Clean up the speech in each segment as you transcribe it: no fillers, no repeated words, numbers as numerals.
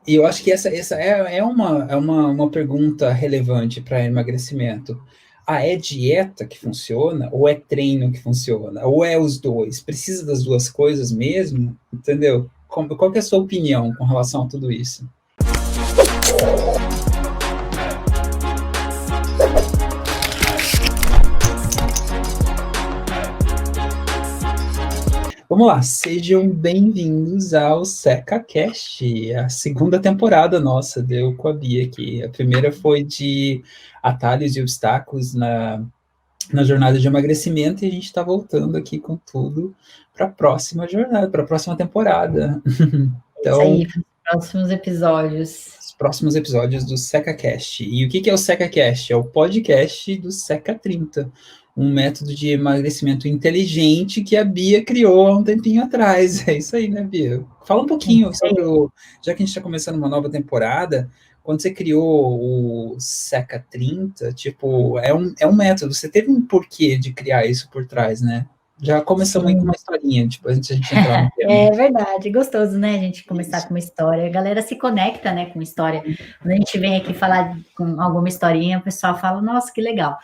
E eu acho que essa é uma pergunta relevante para emagrecimento. Ah, é dieta que funciona? Ou é treino que funciona? Ou é os dois? Precisa das duas coisas mesmo? Entendeu? Qual que é a sua opinião com relação a tudo isso? Vamos lá, sejam bem-vindos ao SecaCast, a segunda temporada nossa, deu com a Bia aqui. A primeira foi de atalhos e obstáculos na jornada de emagrecimento e a gente está voltando aqui com tudo para a próxima jornada, para a próxima temporada. Isso Então, aí, para os próximos episódios. os próximos episódios do SecaCast. E o que é o SecaCast? É o podcast do Seca 30, um método de emagrecimento inteligente que a Bia criou há um tempinho atrás. É isso aí, né, Bia? Fala um pouquinho Isso sobre aí. o. Já que a gente está começando uma nova temporada, quando você criou o Seca 30, tipo, é um método. Você teve um porquê de criar isso por trás, né? Já começamos aí com Sim, uma historinha, tipo, antes de a gente entrar no tema. é verdade. Gostoso, né, a gente começar Isso. com uma história. A galera se conecta, né, com história. Quando a gente vem aqui falar com alguma historinha, o pessoal fala, nossa, que legal.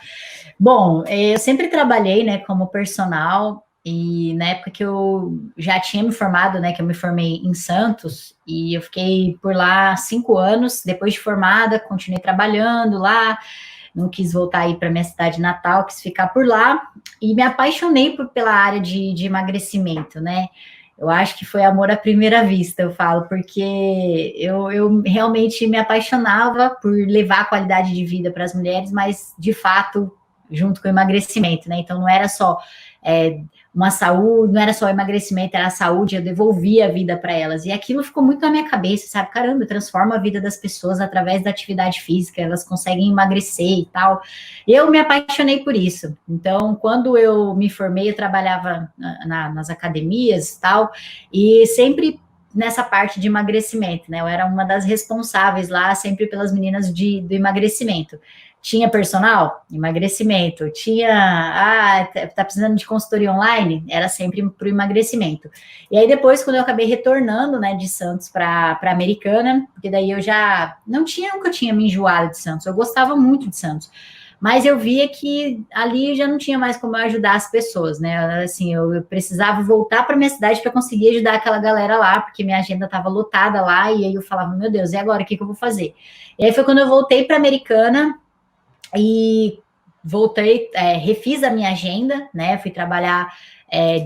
Bom, eu sempre trabalhei, né, como personal e na época que eu já tinha me formado, né, que eu me formei em Santos e eu fiquei por lá 5 anos. Depois de formada, continuei trabalhando lá. Não quis voltar aí para minha cidade natal, quis ficar por lá e me apaixonei pela área de emagrecimento, né? Eu acho que foi amor à primeira vista, eu falo, porque eu realmente me apaixonava por levar qualidade de vida para as mulheres, mas de fato, junto com o emagrecimento, né? Então não era só uma saúde, não era só emagrecimento, era a saúde, eu devolvia a vida para elas. E aquilo ficou muito na minha cabeça, sabe? Caramba, transforma a vida das pessoas através da atividade física, elas conseguem emagrecer e tal. Eu me apaixonei por isso. Então, quando eu me formei, eu trabalhava nas academias e tal, e sempre nessa parte de emagrecimento, né? Eu era uma das responsáveis lá, sempre pelas meninas do emagrecimento. Tinha personal? Emagrecimento. Tá precisando de consultoria online? Era sempre para o emagrecimento. E aí depois, quando eu acabei retornando, né, de Santos para Americana, porque daí eu já nunca tinha me enjoado de Santos, eu gostava muito de Santos. Mas eu via que ali já não tinha mais como eu ajudar as pessoas, né? Assim, eu precisava voltar para minha cidade para conseguir ajudar aquela galera lá, porque minha agenda estava lotada lá, e aí eu falava, meu Deus, e agora o que eu vou fazer? E aí foi quando eu voltei para Americana, e voltei, refiz a minha agenda, né? Fui trabalhar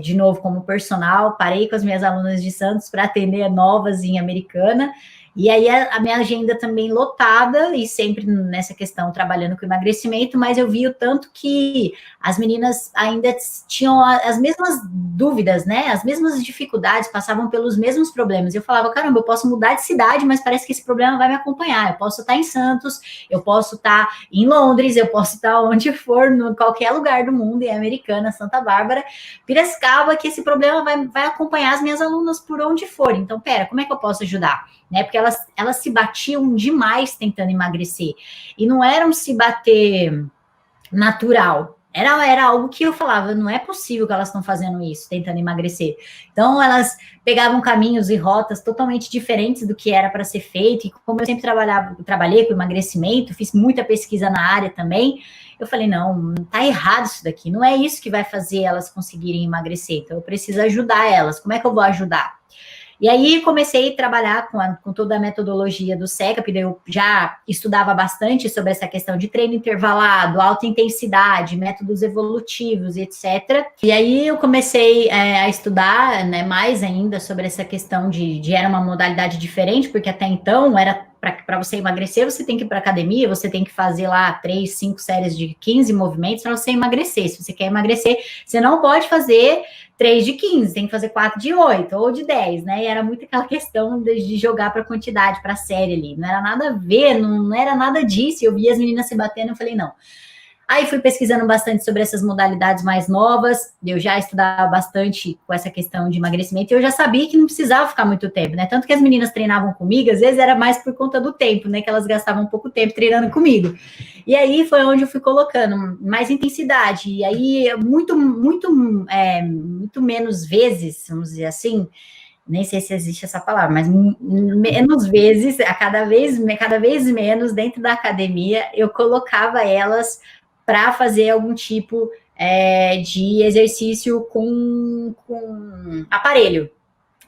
de novo como personal, parei com as minhas alunas de Santos para atender novas em Americana. E aí a minha agenda também lotada e sempre nessa questão trabalhando com emagrecimento, mas eu vi o tanto que as meninas ainda tinham as mesmas dúvidas, né? As mesmas dificuldades, passavam pelos mesmos problemas. Eu falava, caramba, eu posso mudar de cidade, mas parece que esse problema vai me acompanhar. Eu posso estar em Santos, eu posso estar em Londres, eu posso estar onde for, em qualquer lugar do mundo, em Americana, Santa Bárbara, Piracicaba, que esse problema vai acompanhar as minhas alunas por onde for. Então, pera, como é que eu posso ajudar? Né? Porque elas se batiam demais tentando emagrecer. E não era um se bater natural. Era algo que eu falava, não é possível que elas estão fazendo isso, tentando emagrecer. Então, elas pegavam caminhos e rotas totalmente diferentes do que era para ser feito. E como eu sempre trabalhei com emagrecimento, fiz muita pesquisa na área também, eu falei, não, tá errado isso daqui. Não é isso que vai fazer elas conseguirem emagrecer. Então, eu preciso ajudar elas. Como é que eu vou ajudar? E aí comecei a trabalhar com toda a metodologia do SECA, porque eu já estudava bastante sobre essa questão de treino intervalado, alta intensidade, métodos evolutivos, etc. E aí eu comecei a estudar, né, mais ainda sobre essa questão de era uma modalidade diferente, porque até então era para você emagrecer, você tem que ir para academia, você tem que fazer lá 3, 5 séries de 15 movimentos para você emagrecer. Se você quer emagrecer, você não pode fazer 3 de 15, tem que fazer 4 de 8 ou de 10, né? E era muito aquela questão de jogar para quantidade, para série ali. Não era nada a ver, não era nada disso. Eu via as meninas se batendo, eu falei, não. Aí fui pesquisando bastante sobre essas modalidades mais novas, eu já estudava bastante com essa questão de emagrecimento, e eu já sabia que não precisava ficar muito tempo, né? Tanto que as meninas treinavam comigo, às vezes era mais por conta do tempo, né? Que elas gastavam pouco tempo treinando comigo. E aí foi onde eu fui colocando mais intensidade, e aí muito menos vezes, vamos dizer assim, nem sei se existe essa palavra, mas menos vezes, cada vez menos dentro da academia, eu colocava elas para fazer algum tipo de exercício com aparelho.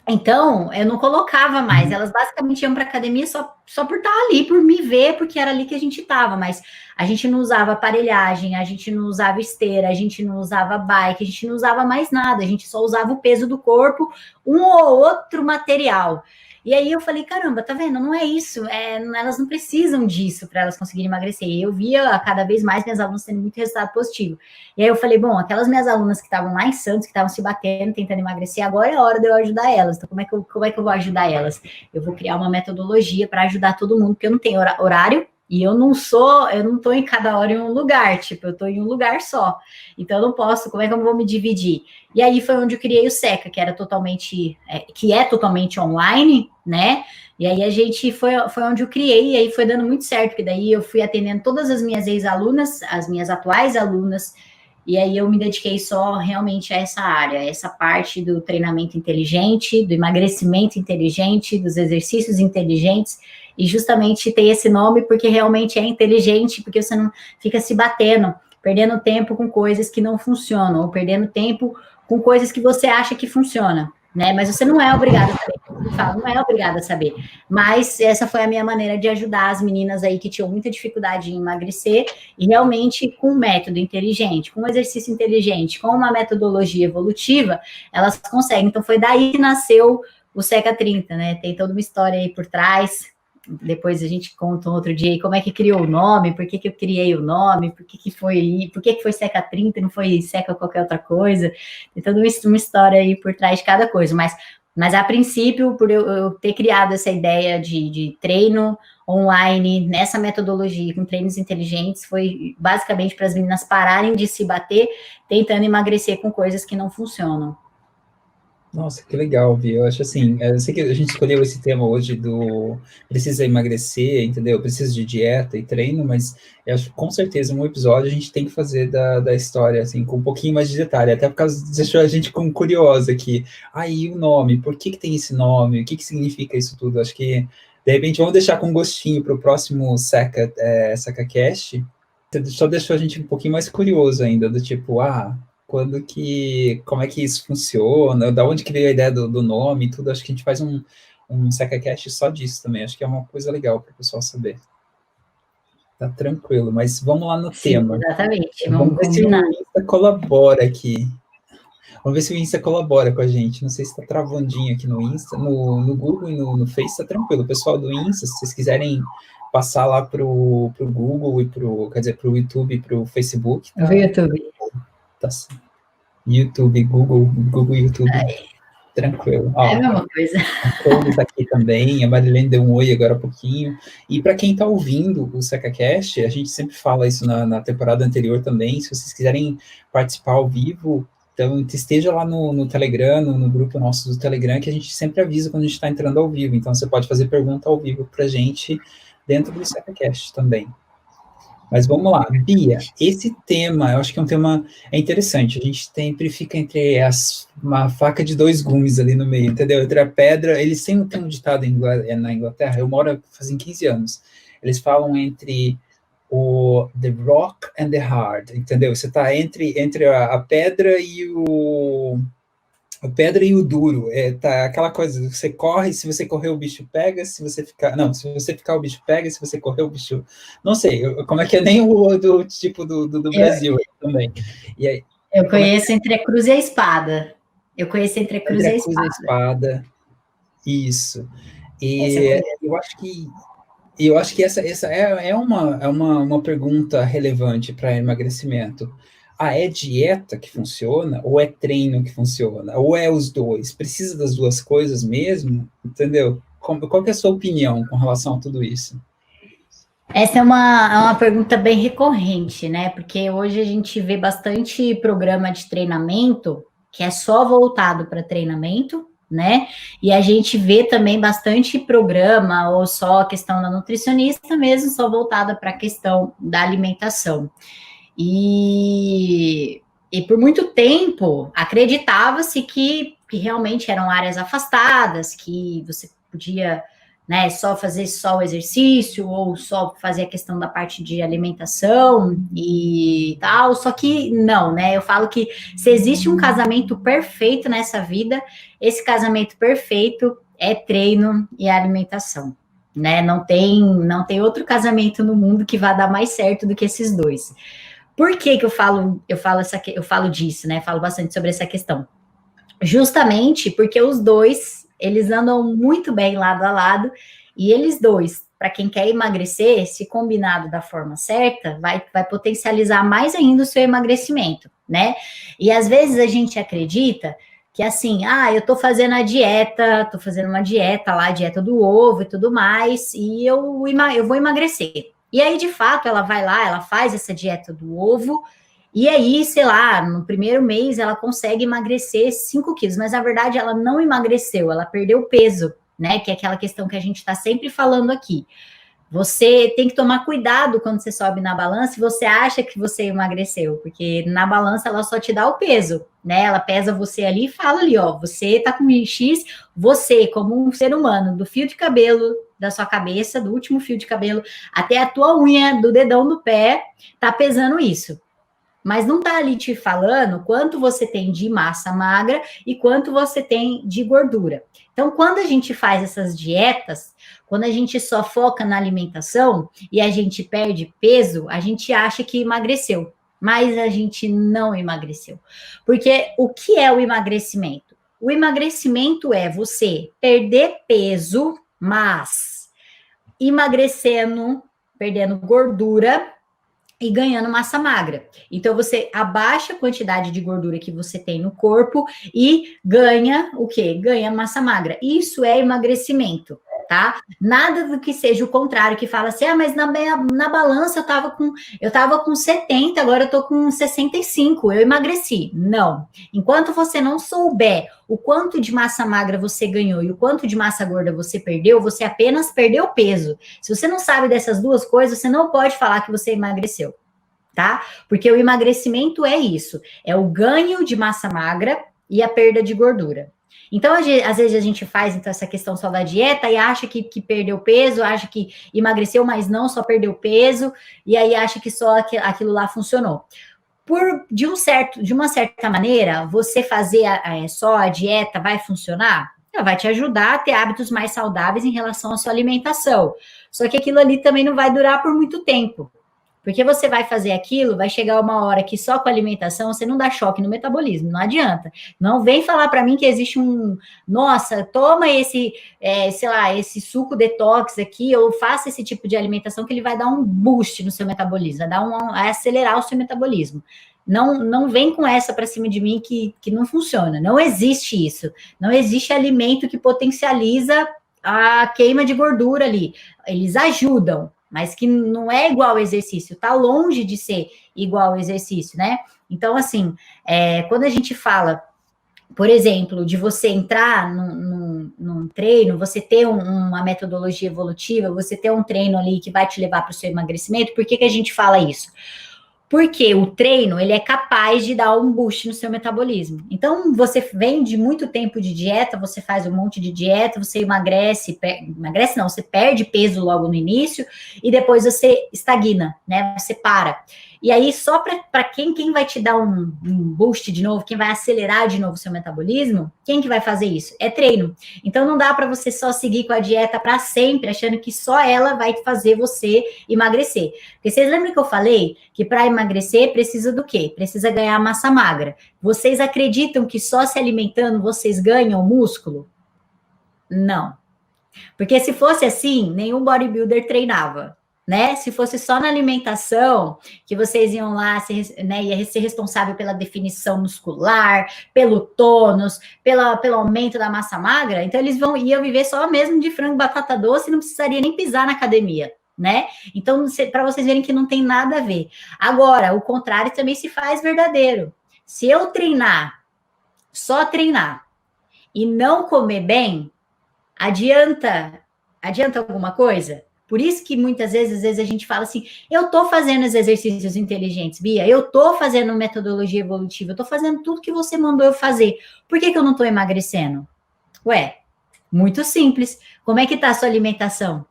Então, eu não colocava mais, elas basicamente iam para academia só por estar ali, por me ver, porque era ali que a gente estava, mas a gente não usava aparelhagem, a gente não usava esteira, a gente não usava bike, a gente não usava mais nada, a gente só usava o peso do corpo, um ou outro material. E aí eu falei, caramba, tá vendo? Não é isso, elas não precisam disso para elas conseguirem emagrecer. E eu via cada vez mais minhas alunas tendo muito resultado positivo. E aí eu falei, bom, aquelas minhas alunas que estavam lá em Santos, que estavam se batendo, tentando emagrecer, agora é a hora de eu ajudar elas. Então, como é que eu vou ajudar elas? Eu vou criar uma metodologia para ajudar todo mundo, porque eu não tenho horário, e eu não estou em cada hora em um lugar, tipo, eu estou em um lugar só. Então, eu não posso, como é que eu vou me dividir? E aí foi onde eu criei o SECA, que é totalmente online, né? E aí a gente foi onde eu criei, e aí foi dando muito certo, porque daí eu fui atendendo todas as minhas ex-alunas, as minhas atuais alunas, e aí eu me dediquei só realmente a essa área, essa parte do treinamento inteligente, do emagrecimento inteligente, dos exercícios inteligentes, e justamente ter esse nome porque realmente é inteligente, porque você não fica se batendo, perdendo tempo com coisas que não funcionam, ou perdendo tempo com coisas que você acha que funciona, né? Mas você não é obrigado a saber. Eu falo, não é obrigado a saber. Mas essa foi a minha maneira de ajudar as meninas aí que tinham muita dificuldade em emagrecer e realmente com um método inteligente, com um exercício inteligente, com uma metodologia evolutiva, elas conseguem. Então foi daí que nasceu o Seca 30, né? Tem toda uma história aí por trás. Depois a gente conta um outro dia aí como é que criou o nome, por que eu criei o nome, por que foi Seca 30 e não foi Seca qualquer outra coisa. Tem toda uma história aí por trás de cada coisa, mas a princípio, por eu ter criado essa ideia de treino online, nessa metodologia, com treinos inteligentes, foi basicamente para as meninas pararem de se bater, tentando emagrecer com coisas que não funcionam. Nossa, que legal, Vi. Eu acho assim, eu sei que a gente escolheu esse tema hoje do precisa emagrecer, entendeu? Precisa de dieta e treino, mas eu acho que com certeza um episódio a gente tem que fazer da história, assim, com um pouquinho mais de detalhe, até por causa deixou a gente com curiosa aqui. Aí o nome, por que tem esse nome? O que significa isso tudo? Acho que, de repente, vamos deixar com gostinho para o próximo SecaCast. Só deixou a gente um pouquinho mais curioso ainda, do tipo, como é que isso funciona, da onde que veio a ideia do nome e tudo, acho que a gente faz um SecaCast só disso também, acho que é uma coisa legal para o pessoal saber. Tá tranquilo, mas vamos lá no Sim, tema. exatamente, Vamos vamos ver se o combinar. Insta colabora aqui. Vamos ver se o Insta colabora com a gente. Não sei se está travandinho aqui no Insta, no Google e no Face, tá tranquilo. O pessoal do Insta, se vocês quiserem passar lá pro Google e quer dizer, pro YouTube e pro Facebook, No YouTube. tá YouTube, Google YouTube, tranquilo. É a Ó, mesma coisa. a Cole está aqui também, a Marilene deu um oi agora há pouquinho. E para quem está ouvindo o SecaCast, a gente sempre fala isso na temporada anterior também, se vocês quiserem participar ao vivo, então esteja lá no Telegram, no grupo nosso do Telegram, que a gente sempre avisa quando a gente está entrando ao vivo. Então você pode fazer pergunta ao vivo para a gente dentro do SecaCast também. Mas vamos lá, Bia, esse tema, eu acho que é um tema interessante, a gente sempre fica entre uma faca de dois gumes ali no meio, entendeu? Entre a pedra, eles sempre têm um ditado na Inglaterra, eu moro fazem 15 anos, eles falam entre o the rock and the hard, entendeu? Você está entre a pedra e a pedra e o duro, tá aquela coisa, você corre, se você correr o bicho pega, se você ficar o bicho pega, se você correr o bicho, não sei, como é que é nem o do tipo do Brasil também. E aí, Eu conheço entre a cruz e a espada. Eu conheço entre a cruz entre e a a cruz e a espada. espada, isso. Essa eu E conheço. eu acho que essa é uma pergunta relevante para emagrecimento. É dieta que funciona? Ou é treino que funciona? Ou é os dois? Precisa das duas coisas mesmo? Entendeu? Qual que é a sua opinião com relação a tudo isso? Essa é uma pergunta bem recorrente, né? Porque hoje a gente vê bastante programa de treinamento que é só voltado para treinamento, né? E a gente vê também bastante programa ou só a questão da nutricionista mesmo, só voltada para a questão da alimentação. E por muito tempo acreditava-se que que realmente eram áreas afastadas, que você podia, né, só fazer só o exercício ou só fazer a questão da parte de alimentação e tal, só que não, né? Eu falo que se existe um casamento perfeito nessa vida, esse casamento perfeito é treino e alimentação, né? Não tem outro casamento no mundo que vá dar mais certo do que esses dois. Por que que eu falo disso, né? Falo bastante sobre essa questão. Justamente porque os dois, eles andam muito bem lado a lado, e eles dois, para quem quer emagrecer, se combinado da forma certa, vai potencializar mais ainda o seu emagrecimento, né? E às vezes a gente acredita que assim, eu tô fazendo uma dieta lá, a dieta do ovo e tudo mais, e eu vou emagrecer. E aí, de fato, ela vai lá, ela faz essa dieta do ovo, e aí, sei lá, no primeiro mês ela consegue emagrecer 5 quilos, mas na verdade ela não emagreceu, ela perdeu peso, né? Que é aquela questão que a gente está sempre falando aqui. Você tem que tomar cuidado quando você sobe na balança e você acha que você emagreceu, porque na balança ela só te dá o peso, né? Ela pesa você ali e fala ali, ó, você tá com X, você, como um ser humano, do fio de cabelo da sua cabeça, do último fio de cabelo, até a tua unha do dedão do pé, tá pesando isso, mas não está ali te falando quanto você tem de massa magra e quanto você tem de gordura. Então, quando a gente faz essas dietas, quando a gente só foca na alimentação e a gente perde peso, a gente acha que emagreceu, mas a gente não emagreceu. Porque o que é o emagrecimento? O emagrecimento é você perder peso, mas emagrecendo, perdendo gordura e ganhando massa magra. Então, você abaixa a quantidade de gordura que você tem no corpo e ganha o quê? Ganha massa magra. Isso é emagrecimento, tá? Nada do que seja o contrário, que fala assim, mas na balança eu tava com 70, agora eu tô com 65, eu emagreci. Não. Enquanto você não souber o quanto de massa magra você ganhou e o quanto de massa gorda você perdeu, você apenas perdeu peso. Se você não sabe dessas duas coisas, você não pode falar que você emagreceu, tá? Porque o emagrecimento é isso, é o ganho de massa magra e a perda de gordura. Então, às vezes a gente faz então, essa questão só da dieta e acha que perdeu peso, acha que emagreceu, mas não, só perdeu peso, e aí acha que só aquilo lá funcionou. De uma certa maneira, você fazer só a dieta vai funcionar? Ela vai te ajudar a ter hábitos mais saudáveis em relação à sua alimentação. Só que aquilo ali também não vai durar por muito tempo. Porque você vai fazer aquilo, vai chegar uma hora que só com a alimentação você não dá choque no metabolismo, não adianta. Não vem falar para mim que existe nossa, toma esse, sei lá, esse suco detox aqui, ou faça esse tipo de alimentação que ele vai dar um boost no seu metabolismo, vai acelerar o seu metabolismo. Não vem com essa para cima de mim que não funciona. Não existe isso. Não existe alimento que potencializa a queima de gordura ali. Eles ajudam, mas que não é igual ao exercício, tá longe de ser igual ao exercício, né? Então, assim, quando a gente fala, por exemplo, de você entrar num treino, você ter uma metodologia evolutiva, você ter um treino ali que vai te levar para o seu emagrecimento, por que a gente fala isso? Porque o treino, ele é capaz de dar um boost no seu metabolismo. Então, você vem de muito tempo de dieta, você faz um monte de dieta, você emagrece não, você perde peso logo no início e depois você estagna, né? Você para. E aí, só para quem vai te dar um boost de novo, quem vai acelerar de novo o seu metabolismo, quem que vai fazer isso? É treino. Então, não dá para você só seguir com a dieta para sempre, achando que só ela vai fazer você emagrecer. Porque vocês lembram que eu falei que para emagrecer precisa do quê? Precisa ganhar massa magra. Vocês acreditam que só se alimentando vocês ganham músculo? Não. Porque se fosse assim, nenhum bodybuilder treinava, né? Se fosse só na alimentação, que vocês iam lá, ia ser responsável pela definição muscular, pelo tônus, pelo aumento da massa magra, então eles iam viver só mesmo de frango e batata doce e não precisaria nem pisar na academia, né? Então, para vocês verem que não tem nada a ver. Agora, o contrário também se faz verdadeiro. Se eu só treinar, e não comer bem, adianta alguma coisa? Por isso que muitas vezes, às vezes a gente fala assim, eu tô fazendo os exercícios inteligentes, Bia, eu tô fazendo metodologia evolutiva, eu tô fazendo tudo que você mandou eu fazer. Por que eu não tô emagrecendo? Ué, muito simples. Como é que tá a sua alimentação?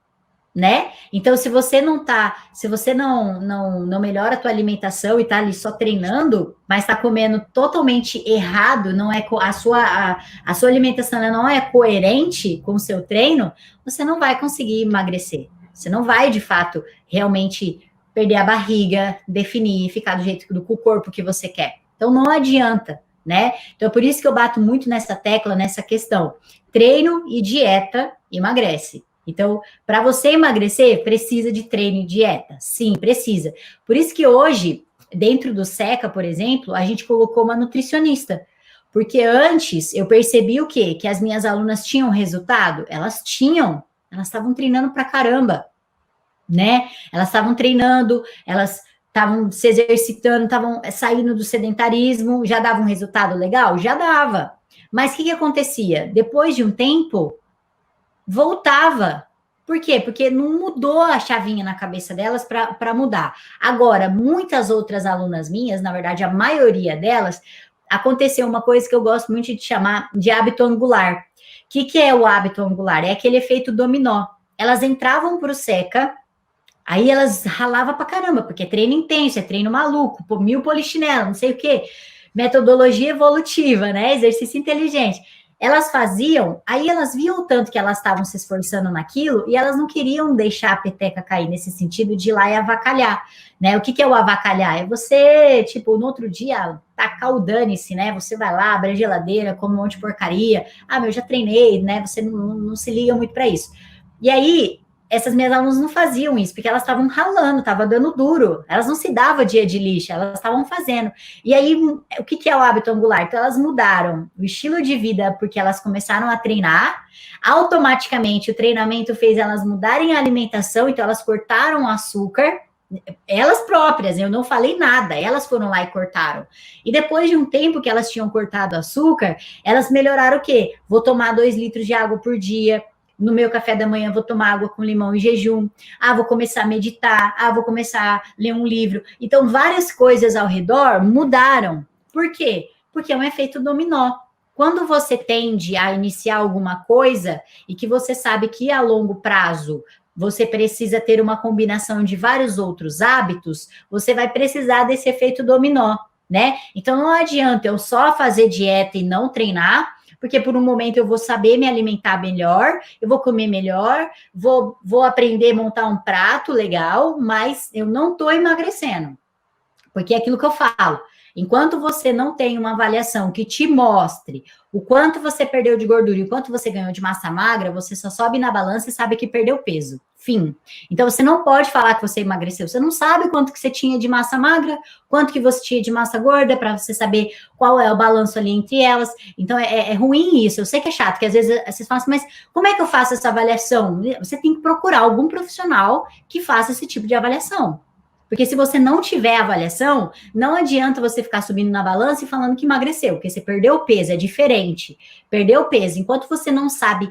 Né? Então, se você não melhora a tua alimentação e tá ali só treinando, mas tá comendo totalmente errado, não é a sua alimentação não é coerente com o seu treino, você não vai conseguir emagrecer. Você não vai, de fato, realmente perder a barriga, definir, ficar do jeito com o corpo que você quer. Então, não adianta, né? Então, é por isso que eu bato muito nessa tecla, nessa questão. Treino e dieta emagrece. Então, para você emagrecer, precisa de treino e dieta. Sim, precisa. Por isso que hoje, dentro do SECA, por exemplo, a gente colocou uma nutricionista. Porque antes eu percebi o quê? Que as minhas alunas tinham resultado? Elas tinham. Elas estavam treinando pra caramba, né? Elas estavam treinando, elas estavam se exercitando, estavam saindo do sedentarismo, já dava um resultado legal? Já dava. Mas o que acontecia? Depois de um tempo, voltava. Por quê? Porque não mudou a chavinha na cabeça delas para mudar. Agora, muitas outras alunas minhas, na verdade, a maioria delas, aconteceu uma coisa que eu gosto muito de chamar de hábito angular. O que é o hábito angular? É aquele efeito dominó. Elas entravam para o SECA, aí elas ralavam pra caramba, porque é treino intenso, é treino maluco, 1000 polichinelo, não sei o quê. Metodologia evolutiva, né? Exercício inteligente. Elas faziam, aí elas viam o tanto que elas estavam se esforçando naquilo e elas não queriam deixar a peteca cair nesse sentido de ir lá e avacalhar, né? O que é o avacalhar? É você, tipo, no outro dia, tacar o dane-se, né? Você vai lá, abre a geladeira, come um monte de porcaria. Ah, eu já treinei, né? Você não se liga muito para isso. E aí, essas minhas alunas não faziam isso, porque elas estavam ralando, estava dando duro. Elas não se davam dia de lixo, elas estavam fazendo. E aí, o que é o hábito angular? Então, elas mudaram o estilo de vida porque elas começaram a treinar. Automaticamente, o treinamento fez elas mudarem a alimentação, então elas cortaram o açúcar, elas próprias, eu não falei nada, elas foram lá e cortaram. E depois de um tempo que elas tinham cortado açúcar, elas melhoraram o quê? Vou tomar 2 litros de água por dia. No meu café da manhã, vou tomar água com limão em jejum. Ah, vou começar a meditar. Ah, vou começar a ler um livro. Então, várias coisas ao redor mudaram. Por quê? Porque é um efeito dominó. Quando você tende a iniciar alguma coisa e que você sabe que a longo prazo você precisa ter uma combinação de vários outros hábitos, você vai precisar desse efeito dominó, né? Então, não adianta eu só fazer dieta e não treinar, porque por um momento eu vou saber me alimentar melhor, eu vou comer melhor, vou aprender a montar um prato legal, mas eu não estou emagrecendo. Porque é aquilo que eu falo. Enquanto você não tem uma avaliação que te mostre o quanto você perdeu de gordura e o quanto você ganhou de massa magra, você só sobe na balança e sabe que perdeu peso. Fim. Então, você não pode falar que você emagreceu. Você não sabe quanto que você tinha de massa magra, quanto que você tinha de massa gorda, para você saber qual é o balanço ali entre elas. Então, é ruim isso. Eu sei que é chato, porque às vezes vocês falam assim, mas como é que eu faço essa avaliação? Você tem que procurar algum profissional que faça esse tipo de avaliação. Porque se você não tiver avaliação, não adianta você ficar subindo na balança e falando que emagreceu, porque você perdeu peso, é diferente. Perdeu peso. Enquanto você não sabe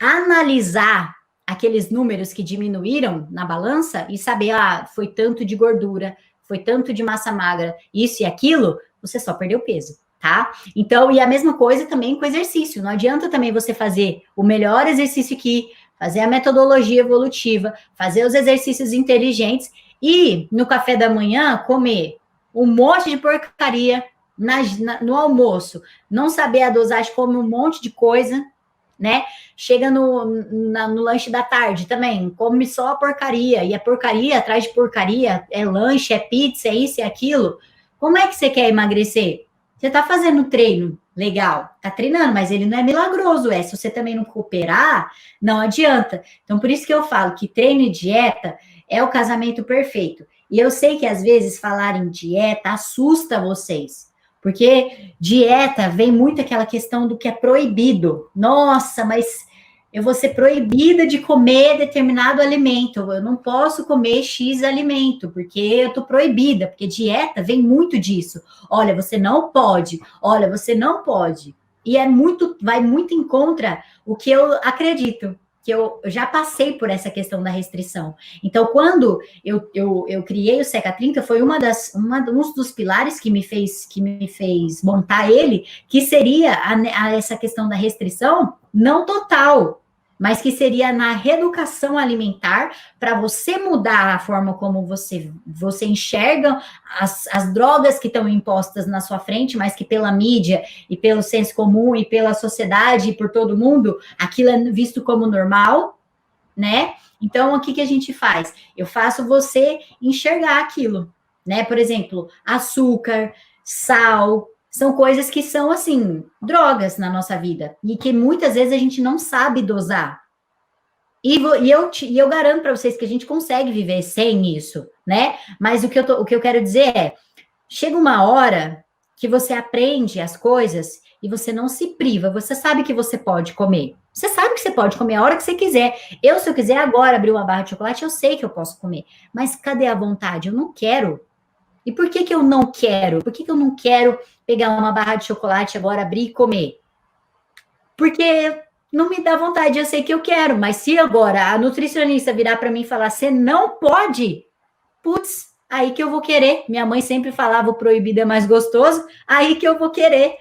analisar aqueles números que diminuíram na balança e saber, foi tanto de gordura, foi tanto de massa magra, isso e aquilo, você só perdeu peso, tá? Então, e a mesma coisa também com exercício. Não adianta também você fazer o melhor exercício aqui, fazer a metodologia evolutiva, fazer os exercícios inteligentes e no café da manhã comer um monte de porcaria no almoço, não saber a dosagem, come um monte de coisa, né? Chega no lanche da tarde também, come só a porcaria, e a porcaria atrás de porcaria, é lanche, é pizza, é isso, é aquilo. Como é que você quer emagrecer? Você tá fazendo treino, legal, tá treinando, mas ele não é milagroso, se você também não cooperar, não adianta. Então, por isso que eu falo que treino e dieta é o casamento perfeito. E eu sei que às vezes falar em dieta assusta vocês, porque dieta vem muito aquela questão do que é proibido. Nossa, mas eu vou ser proibida de comer determinado alimento, eu não posso comer X alimento, porque eu tô proibida, porque dieta vem muito disso. Olha, você não pode, olha, você não pode. E vai muito em contra o que eu acredito. que eu já passei por essa questão da restrição. Então, quando eu criei o Seca 30, foi um dos pilares que me fez montar ele, que seria essa questão da restrição, não total, mas que seria na reeducação alimentar, para você mudar a forma como você enxerga as drogas que estão impostas na sua frente, mas que pela mídia e pelo senso comum e pela sociedade e por todo mundo, aquilo é visto como normal, né? Então, o que a gente faz? Eu faço você enxergar aquilo, né? Por exemplo, açúcar, sal, são coisas que são, assim, drogas na nossa vida e que muitas vezes a gente não sabe dosar. E eu garanto para vocês que a gente consegue viver sem isso, né? Mas o que eu quero dizer é, chega uma hora que você aprende as coisas e você não se priva, você sabe que você pode comer. Você sabe que você pode comer a hora que você quiser. Se eu quiser agora abrir uma barra de chocolate, eu sei que eu posso comer. Mas cadê a vontade? Eu não quero. E por que eu não quero? Por que eu não quero pegar uma barra de chocolate agora, abrir e comer? Porque não me dá vontade, eu sei que eu quero. Mas se agora a nutricionista virar para mim e falar, você não pode, putz, aí que eu vou querer. Minha mãe sempre falava, o proibido é mais gostoso, aí que eu vou querer.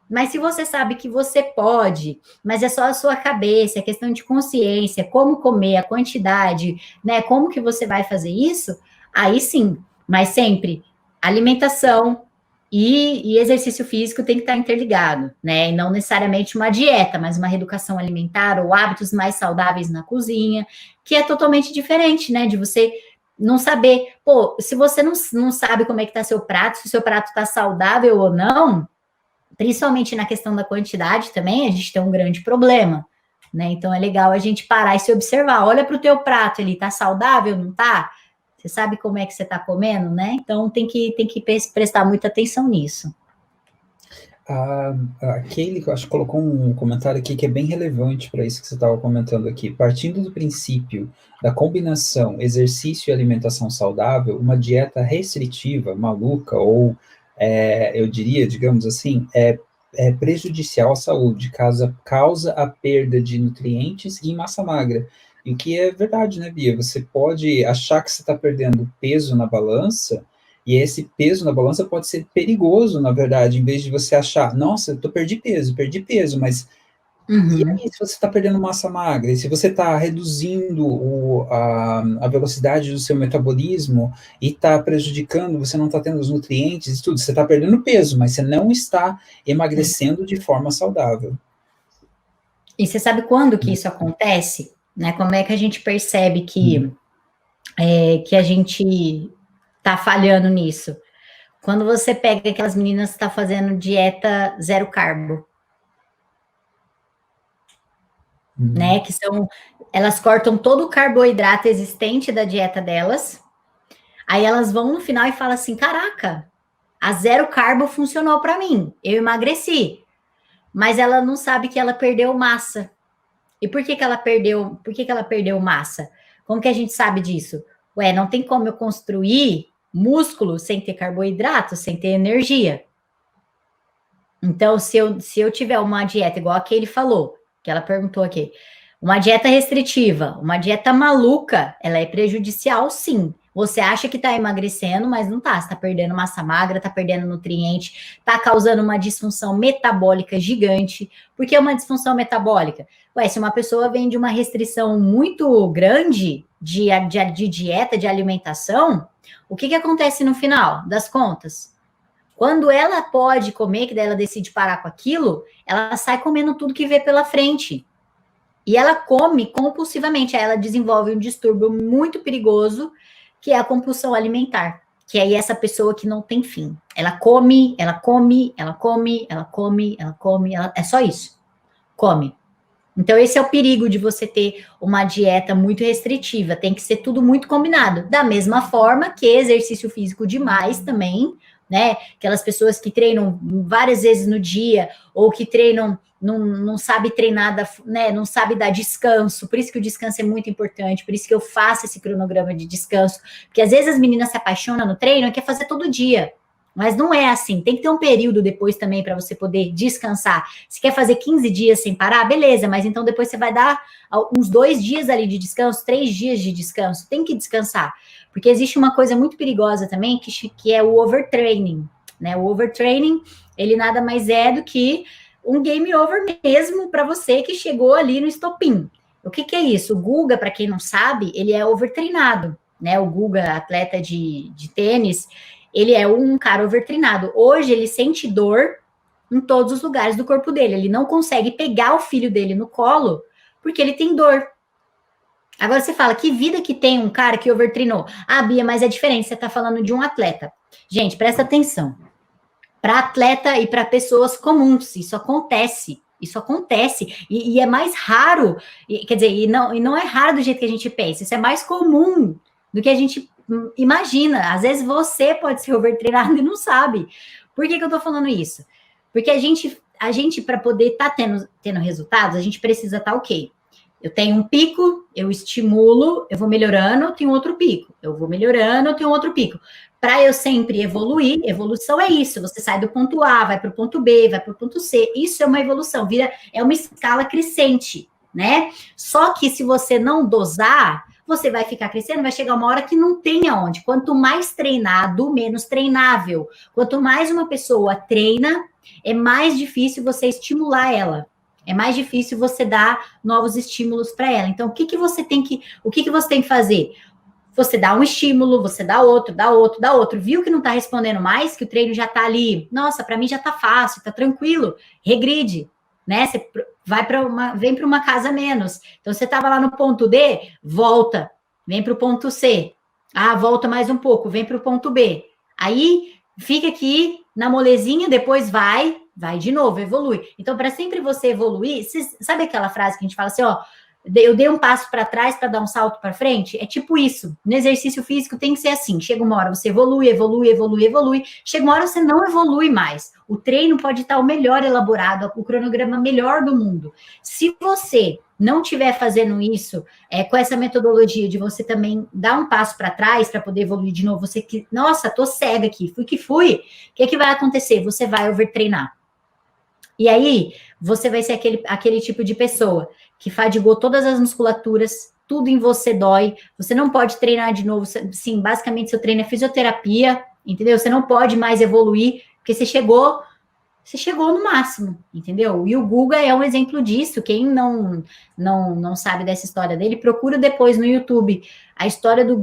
Mas se você sabe que você pode, mas é só a sua cabeça, é questão de consciência, como comer, a quantidade, né? Como que você vai fazer isso? Aí sim, mas sempre alimentação e exercício físico tem que estar interligado, né? E não necessariamente uma dieta, mas uma reeducação alimentar ou hábitos mais saudáveis na cozinha, que é totalmente diferente, né? De você não saber, pô, se você não sabe como é que tá seu prato, se o seu prato tá saudável ou não, principalmente na questão da quantidade também, a gente tem um grande problema, né? Então é legal a gente parar e se observar. Olha para o teu prato, ele tá saudável, não tá? Você sabe como é que você tá comendo, né? Então tem que prestar muita atenção nisso. A Kaylee, eu acho que colocou um comentário aqui que é bem relevante para isso que você estava comentando aqui. Partindo do princípio da combinação exercício e alimentação saudável, uma dieta restritiva, maluca, ou eu diria, digamos assim, é prejudicial à saúde, causa a perda de nutrientes e massa magra. E o que é verdade, né, Bia? Você pode achar que você está perdendo peso na balança, e esse peso na balança pode ser perigoso, na verdade, em vez de você achar, nossa, perdi peso, mas e aí se você está perdendo massa magra, e se você está reduzindo a velocidade do seu metabolismo e está prejudicando, você não está tendo os nutrientes e tudo, você está perdendo peso, mas você não está emagrecendo de forma saudável. E você sabe quando que isso acontece? Né? Como é que a gente percebe que a gente tá falhando nisso? Quando você pega aquelas meninas que estão fazendo dieta zero carbo, né? Que elas cortam todo o carboidrato existente da dieta delas, aí elas vão no final e falam assim, caraca, a zero carbo funcionou para mim, eu emagreci, mas ela não sabe que ela perdeu massa. E por que ela perdeu massa? Como que a gente sabe disso? Ué, não tem como eu construir músculo sem ter carboidrato, sem ter energia. Então, se eu tiver uma dieta, igual a que ele falou, que ela perguntou aqui, uma dieta restritiva, uma dieta maluca, ela é prejudicial, sim. Você acha que está emagrecendo, mas não está. Você está perdendo massa magra, está perdendo nutriente, está causando uma disfunção metabólica gigante. Por que uma disfunção metabólica? Ué, se uma pessoa vem de uma restrição muito grande de dieta, de alimentação, o que acontece no final das contas? Quando ela pode comer, que daí ela decide parar com aquilo, ela sai comendo tudo que vê pela frente. E ela come compulsivamente, aí ela desenvolve um distúrbio muito perigoso, que é a compulsão alimentar, que é essa pessoa que não tem fim. Ela come, ela come, ela come, ela come, ela come, é só isso. Come. Então, esse é o perigo de você ter uma dieta muito restritiva. Tem que ser tudo muito combinado. Da mesma forma que exercício físico demais também, né? Aquelas pessoas que treinam várias vezes no dia, ou que treinam, não sabe treinar, né? Não sabe dar descanso. Por isso que o descanso é muito importante, por isso que eu faço esse cronograma de descanso. Porque às vezes as meninas se apaixonam no treino e quer fazer todo dia. Mas não é assim, tem que ter um período depois também para você poder descansar. Se quer fazer 15 dias sem parar, beleza, mas então depois você vai dar uns 2 dias ali de descanso, 3 dias de descanso, tem que descansar. Porque existe uma coisa muito perigosa também, que é o overtraining, né? O overtraining, ele nada mais é do que um game over mesmo para você que chegou ali no estopim. O que é isso? O Guga, para quem não sabe, ele é overtreinado, né? O Guga, atleta de tênis, ele é um cara overtreinado. Hoje ele sente dor em todos os lugares do corpo dele. Ele não consegue pegar o filho dele no colo porque ele tem dor. Agora você fala, que vida que tem um cara que overtreinou? Ah, Bia, mas é diferente, você está falando de um atleta. Gente, presta atenção. Para atleta e para pessoas comuns, isso acontece. Isso acontece. E é mais raro, quer dizer, e não é raro do jeito que a gente pensa, isso é mais comum do que a gente imagina. Às vezes você pode ser overtreinado e não sabe. Por que eu estou falando isso? Porque a gente para poder estar tendo resultados, a gente precisa estar ok. Eu tenho um pico, eu estimulo, eu vou melhorando, eu tenho outro pico. Eu vou melhorando, eu tenho outro pico. Para eu sempre evoluir, evolução é isso. Você sai do ponto A, vai para o ponto B, vai para o ponto C. Isso é uma evolução, é uma escala crescente, né? Só que se você não dosar, você vai ficar crescendo, vai chegar uma hora que não tem aonde. Quanto mais treinado, menos treinável. Quanto mais uma pessoa treina, é mais difícil você estimular ela. É mais difícil você dar novos estímulos para ela. Então, o que você tem que fazer? Você dá um estímulo, você dá outro, dá outro, dá outro. Viu que não está respondendo mais, que o treino já está ali. Nossa, para mim já está fácil, está tranquilo. Regride, né? Você vem para uma casa menos. Então, você estava lá no ponto D, volta, vem para o ponto C. Ah, volta mais um pouco, vem para o ponto B. Aí, fica aqui na molezinha, depois vai de novo, evolui. Então, para sempre você evoluir, sabe aquela frase que a gente fala assim, ó, eu dei um passo para trás para dar um salto para frente? É tipo isso. No exercício físico tem que ser assim. Chega uma hora você evolui, evolui, evolui, evolui. Chega uma hora você não evolui mais. O treino pode estar o melhor elaborado, o cronograma melhor do mundo. Se você não estiver fazendo isso com essa metodologia de você também dar um passo para trás para poder evoluir de novo, você que, nossa, tô cega aqui, fui que fui. O que vai acontecer? Você vai overtreinar. E aí, você vai ser aquele tipo de pessoa que fadigou todas as musculaturas, tudo em você dói, você não pode treinar de novo, sim, basicamente seu treino é fisioterapia, entendeu? Você não pode mais evoluir, porque você chegou no máximo, entendeu? E o Guga é um exemplo disso, quem não sabe dessa história dele, procura depois no YouTube a história do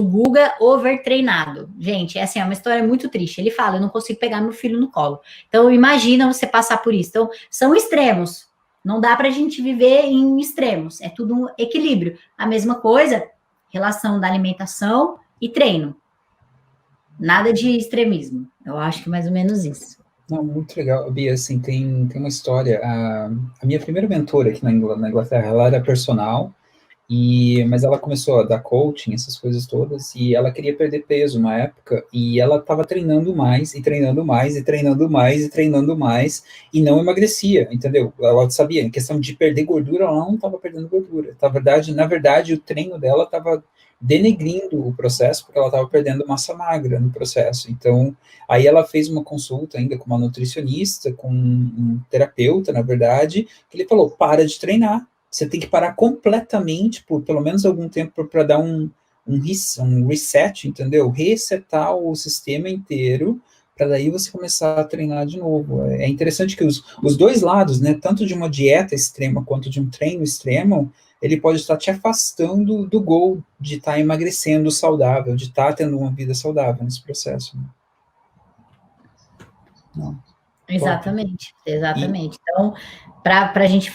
Guga overtreinado. Gente, é assim, é uma história muito triste. Ele fala, eu não consigo pegar meu filho no colo. Então, imagina você passar por isso. Então, são extremos. Não dá para a gente viver em extremos. É tudo um equilíbrio. A mesma coisa, relação da alimentação e treino. Nada de extremismo. Eu acho que é mais ou menos isso. Não, muito legal. Bia, assim, tem uma história. A minha primeira mentora aqui na Inglaterra, ela era personal, mas ela começou a dar coaching, essas coisas todas, e ela queria perder peso uma época, e ela estava treinando mais, e treinando mais, e treinando mais, e treinando mais, e não emagrecia, entendeu? Ela sabia, em questão de perder gordura, ela não estava perdendo gordura. Na verdade, o treino dela estava denegrindo o processo, porque ela estava perdendo massa magra no processo. Então, aí ela fez uma consulta ainda com uma nutricionista, com um terapeuta, na verdade, que ele falou, para de treinar, você tem que parar completamente por pelo menos algum tempo para dar um reset, entendeu? Resetar o sistema inteiro para daí você começar a treinar de novo. É interessante que os dois lados, né, tanto de uma dieta extrema quanto de um treino extremo, ele pode estar te afastando do goal de estar emagrecendo saudável, de estar tendo uma vida saudável nesse processo. Né? Não. Exatamente. Então, para a gente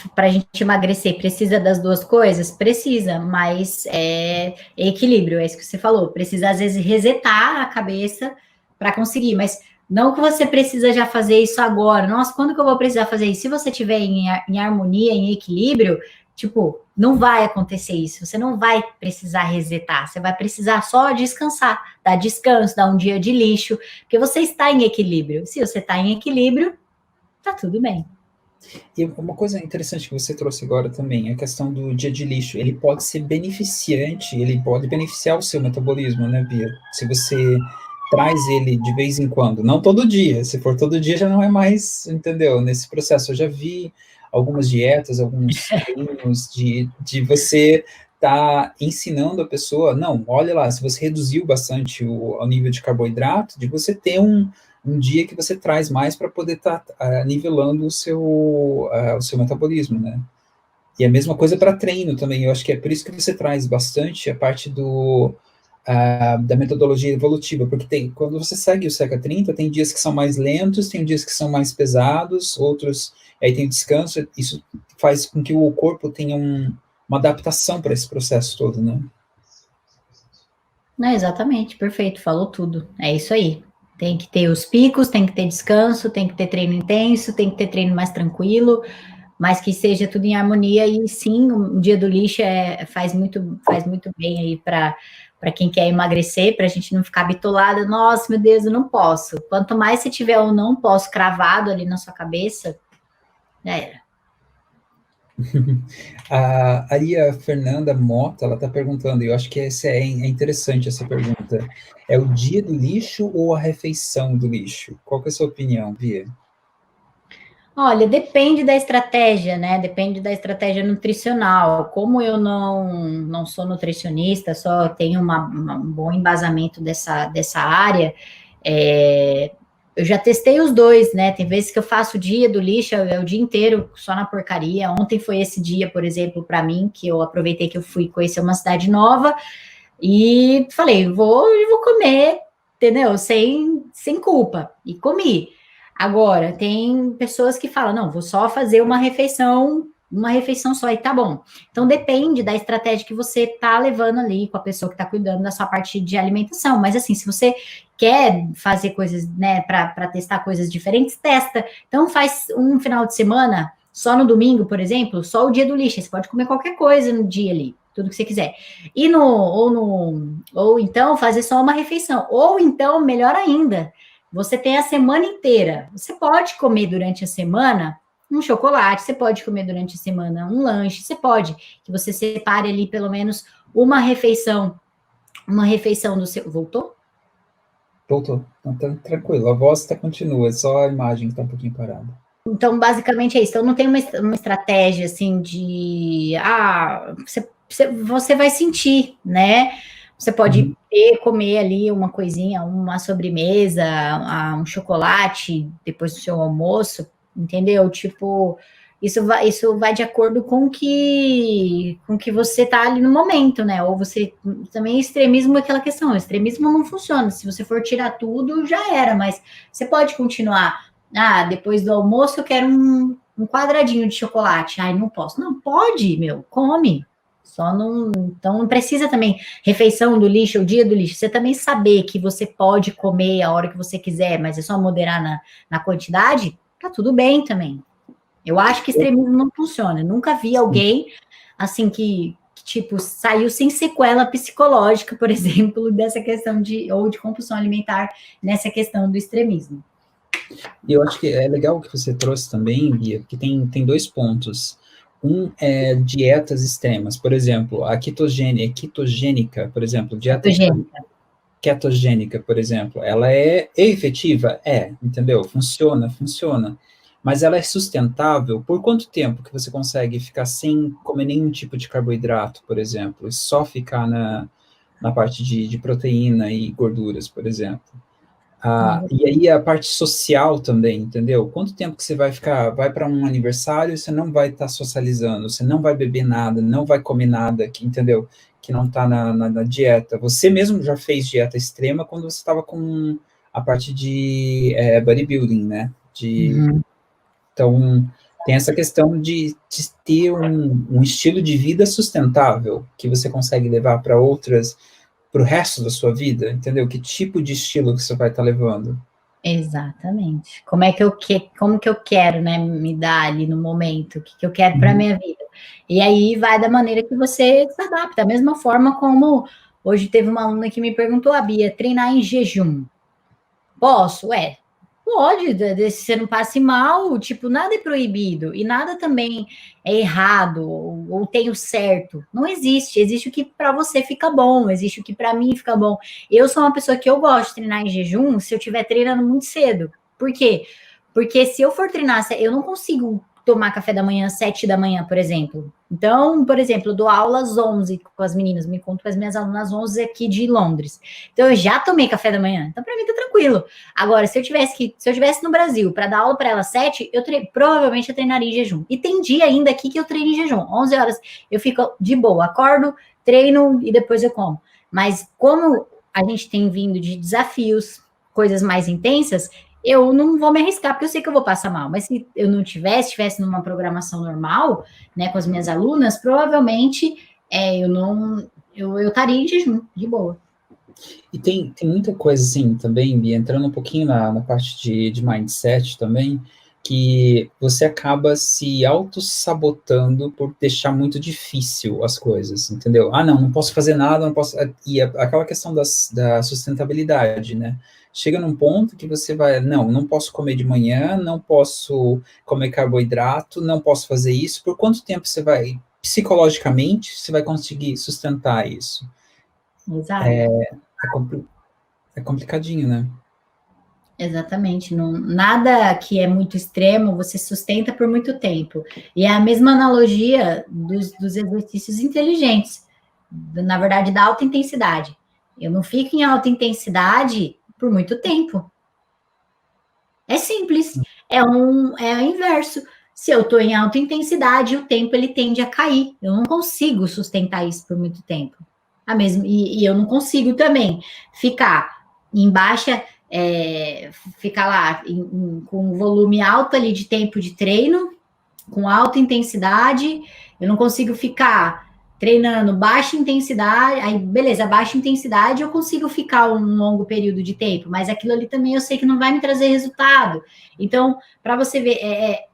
emagrecer, precisa das duas coisas? Precisa, mas é equilíbrio, é isso que você falou. Precisa, às vezes, resetar a cabeça para conseguir, mas não que você precisa já fazer isso agora. Nossa, quando que eu vou precisar fazer isso? Se você estiver em harmonia, em equilíbrio, tipo, não vai acontecer isso. Você não vai precisar resetar. Você vai precisar só descansar, dar descanso, dar um dia de lixo, porque você está em equilíbrio. Se você está em equilíbrio, tá tudo bem. E uma coisa interessante que você trouxe agora também, a questão do dia de lixo. Ele pode ser beneficiante, ele pode beneficiar o seu metabolismo, né, Bia? Se você traz ele de vez em quando, não todo dia, se for todo dia já não é mais, entendeu? Nesse processo eu já vi algumas dietas, alguns treinos de você tá ensinando a pessoa, não, olha lá, se você reduziu bastante o nível de carboidrato, de você ter um dia que você traz mais para poder estar nivelando o seu metabolismo, né? E a mesma coisa para treino também. Eu acho que é por isso que você traz bastante a parte da metodologia evolutiva, porque quando você segue o Seca 30, tem dias que são mais lentos, tem dias que são mais pesados, outros aí tem descanso. Isso faz com que o corpo tenha uma adaptação para esse processo todo, né? Não, exatamente, perfeito, falou tudo. É isso aí. Tem que ter os picos, tem que ter descanso, tem que ter treino intenso, tem que ter treino mais tranquilo, mas que seja tudo em harmonia. E sim, o dia do lixo faz muito bem aí para quem quer emagrecer, para a gente não ficar bitolada. Nossa, meu Deus, eu não posso. Quanto mais você tiver o não posso cravado ali na sua cabeça, já era. Aí a Fernanda Mota, ela está perguntando, e eu acho que é interessante essa pergunta. É o dia do lixo ou a refeição do lixo? Qual que é a sua opinião, Bia? Olha, depende da estratégia, né? Depende da estratégia nutricional. Como eu não sou nutricionista, só tenho um bom embasamento dessa área, é, eu já testei os dois, né? Tem vezes que eu faço o dia do lixo, é o dia inteiro só na porcaria. Ontem foi esse dia, por exemplo, para mim, que eu aproveitei que eu fui conhecer uma cidade nova e falei, vou comer, entendeu? Sem culpa. E comi. Agora, tem pessoas que falam, não, vou só fazer uma refeição só, e tá bom. Então, depende da estratégia que você tá levando ali com a pessoa que tá cuidando da sua parte de alimentação. Mas, assim, se você quer fazer coisas, né, para testar coisas diferentes, testa. Então, faz um final de semana, só no domingo, por exemplo, só o dia do lixo. Você pode comer qualquer coisa no dia ali, tudo que você quiser. Ou então fazer só uma refeição. Ou então, melhor ainda, você tem a semana inteira. Você pode comer durante a semana um chocolate, você pode comer durante a semana um lanche, você pode, que você separe ali pelo menos uma refeição do seu. Voltou? Voltou. Então, tá tranquilo. A voz continua, é só a imagem que está um pouquinho parada. Então, basicamente é isso. Então, não tem uma estratégia assim de você vai sentir, né? Você pode comer ali uma coisinha, uma sobremesa, um chocolate depois do seu almoço, entendeu? Tipo, isso vai de acordo com que você tá ali no momento, né? Ou você também extremismo é aquela questão, o extremismo não funciona. Se você for tirar tudo, já era, mas você pode continuar. Ah, depois do almoço eu quero um quadradinho de chocolate. Ai, não posso. Não, pode, meu, come. Só não. Então não precisa também refeição do lixo, o dia do lixo. Você também saber que você pode comer a hora que você quiser, mas é só moderar na quantidade, tá tudo bem também. Eu acho que extremismo não funciona. Nunca vi alguém assim que tipo, saiu sem sequela psicológica, por exemplo, dessa questão ou de compulsão alimentar nessa questão do extremismo. E eu acho que é legal o que você trouxe também, Bia, porque tem dois pontos. Um é dietas extremas, por exemplo, a ketogênica, por exemplo, dieta Eugênica. ketogênica, por exemplo, ela é efetiva? É, entendeu? Funciona. Mas ela é sustentável? Por quanto tempo que você consegue ficar sem comer nenhum tipo de carboidrato, por exemplo, e só ficar na parte de proteína e gorduras, por exemplo? E aí a parte social também, entendeu? Quanto tempo que você vai para um aniversário, você não vai estar socializando, você não vai beber nada, não vai comer nada, entendeu? Que não está na dieta. Você mesmo já fez dieta extrema quando você estava com a parte de bodybuilding, né? Então, tem essa questão de ter um estilo de vida sustentável, que você consegue levar para o resto da sua vida, entendeu? Que tipo de estilo que você vai estar levando? Exatamente. Como que eu quero, né, me dar ali no momento, o que eu quero para minha vida. E aí vai da maneira que você se adapta, da mesma forma como hoje teve uma aluna que me perguntou, a Bia, treinar em jejum. Posso? Pode, se você não passe mal, tipo, nada é proibido e nada também é errado ou tem o certo. Não existe. Existe o que para você fica bom, existe o que para mim fica bom. Eu sou uma pessoa que eu gosto de treinar em jejum se eu estiver treinando muito cedo. Por quê? Porque se eu for treinar, eu não consigo tomar café da manhã às 7 da manhã, por exemplo. Então, por exemplo, eu dou aula às 11 com as meninas, me conto com as minhas alunas às 11 aqui de Londres. Então, eu já tomei café da manhã. Então, para mim, tá tranquilo. Agora, se eu tivesse no Brasil para dar aula para ela às 7, provavelmente eu treinaria em jejum. E tem dia ainda aqui que eu treino em jejum. 11 horas eu fico de boa, acordo, treino e depois eu como. Mas como a gente tem vindo de desafios, coisas mais intensas, eu não vou me arriscar, porque eu sei que eu vou passar mal. Mas se eu não estivesse numa programação normal, né, com as minhas alunas, provavelmente eu estaria em jejum, de boa. E tem muita coisa assim também, Bia, entrando um pouquinho na parte de mindset também, que você acaba se auto-sabotando por deixar muito difícil as coisas, entendeu? Ah, não posso fazer nada, não posso. E aquela questão da sustentabilidade, né? Chega num ponto que você vai, não posso comer de manhã, não posso comer carboidrato, não posso fazer isso. Por quanto tempo você vai, psicologicamente, você vai conseguir sustentar isso? Exato. É, é complicadinho, né? Exatamente, não, nada que é muito extremo você sustenta por muito tempo. E é a mesma analogia dos exercícios inteligentes, na verdade, da alta intensidade. Eu não fico em alta intensidade por muito tempo. É simples, é o inverso. Se eu estou em alta intensidade, o tempo ele tende a cair. Eu não consigo sustentar isso por muito tempo. E eu não consigo também ficar em baixa, ficar lá com um volume alto ali de tempo de treino, com alta intensidade. Eu não consigo ficar treinando baixa intensidade, aí beleza, baixa intensidade eu consigo ficar um longo período de tempo, mas aquilo ali também eu sei que não vai me trazer resultado. Então, para você ver,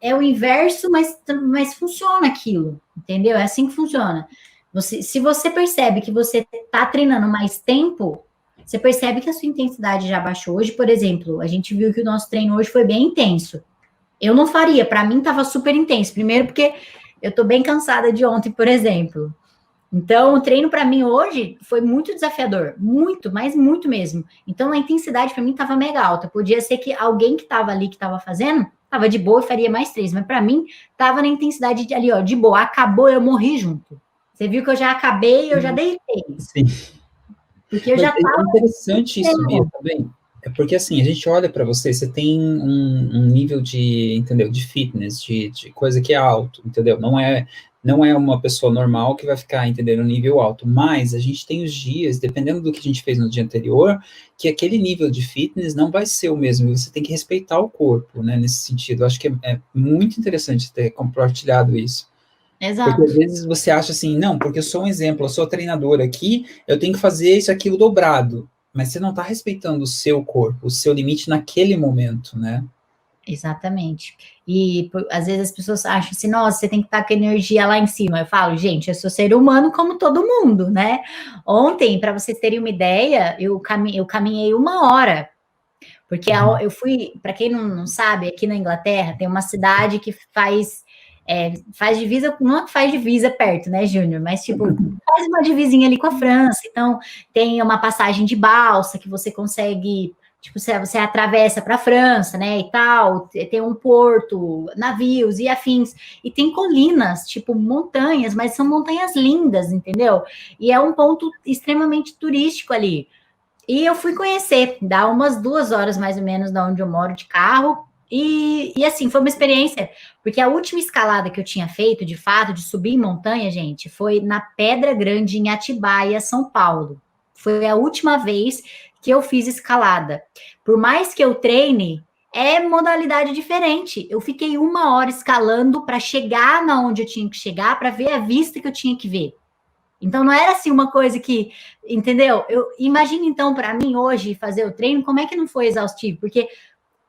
é o inverso, mas funciona aquilo, entendeu? É assim que funciona. Se você percebe que você está treinando mais tempo, você percebe que a sua intensidade já baixou. Hoje, por exemplo, a gente viu que o nosso treino hoje foi bem intenso. Eu não faria, para mim estava super intenso. Primeiro porque eu estou bem cansada de ontem, por exemplo. Então, o treino para mim hoje foi muito desafiador, muito, mas muito mesmo. Então, a intensidade para mim estava mega alta. Podia ser que alguém que estava ali, que estava fazendo, estava de boa e faria mais 3, mas para mim estava na intensidade ali, ó, de boa. Acabou, eu morri junto. Você viu que eu já acabei, eu já deitei. Sim. Porque eu já É interessante isso, Bia, também. É porque, assim, a gente olha para você, você tem um nível de, entendeu, de fitness, de coisa que é alto, entendeu? Não é uma pessoa normal que vai ficar, entendendo, no nível alto. Mas a gente tem os dias, dependendo do que a gente fez no dia anterior, que aquele nível de fitness não vai ser o mesmo. Você tem que respeitar o corpo, né, nesse sentido. Eu acho que é muito interessante ter compartilhado isso. Porque Exato. às vezes você acha assim, não, porque eu sou um exemplo, eu sou treinadora aqui, eu tenho que fazer isso, aquilo dobrado. Mas você não está respeitando o seu corpo, o seu limite naquele momento, né? Exatamente. E às vezes as pessoas acham assim, nossa, você tem que estar com energia lá em cima. Eu falo, gente, eu sou ser humano como todo mundo, né? Ontem, para vocês terem uma ideia, eu caminhei 1 hora. Porque eu fui, para quem não sabe, aqui na Inglaterra tem uma cidade que faz divisa, não é que faz divisa perto, né, Júnior? Mas, tipo, faz uma divisinha ali com a França. Então, tem uma passagem de balsa que você consegue, tipo, você atravessa para a França, né, e tal. Tem um porto, navios e afins. E tem colinas, tipo, montanhas, mas são montanhas lindas, entendeu? E é um ponto extremamente turístico ali. E eu fui conhecer, dá umas 2 horas mais ou menos da onde eu moro de carro. E assim, foi uma experiência, porque a última escalada que eu tinha feito, de fato, de subir em montanha, gente, foi na Pedra Grande, em Atibaia, São Paulo. Foi a última vez que eu fiz escalada. Por mais que eu treine, é modalidade diferente. Eu fiquei 1 hora escalando para chegar na onde eu tinha que chegar, para ver a vista que eu tinha que ver. Então não era assim uma coisa que, entendeu? Eu imagino então para mim hoje fazer o treino, como é que não foi exaustivo? Porque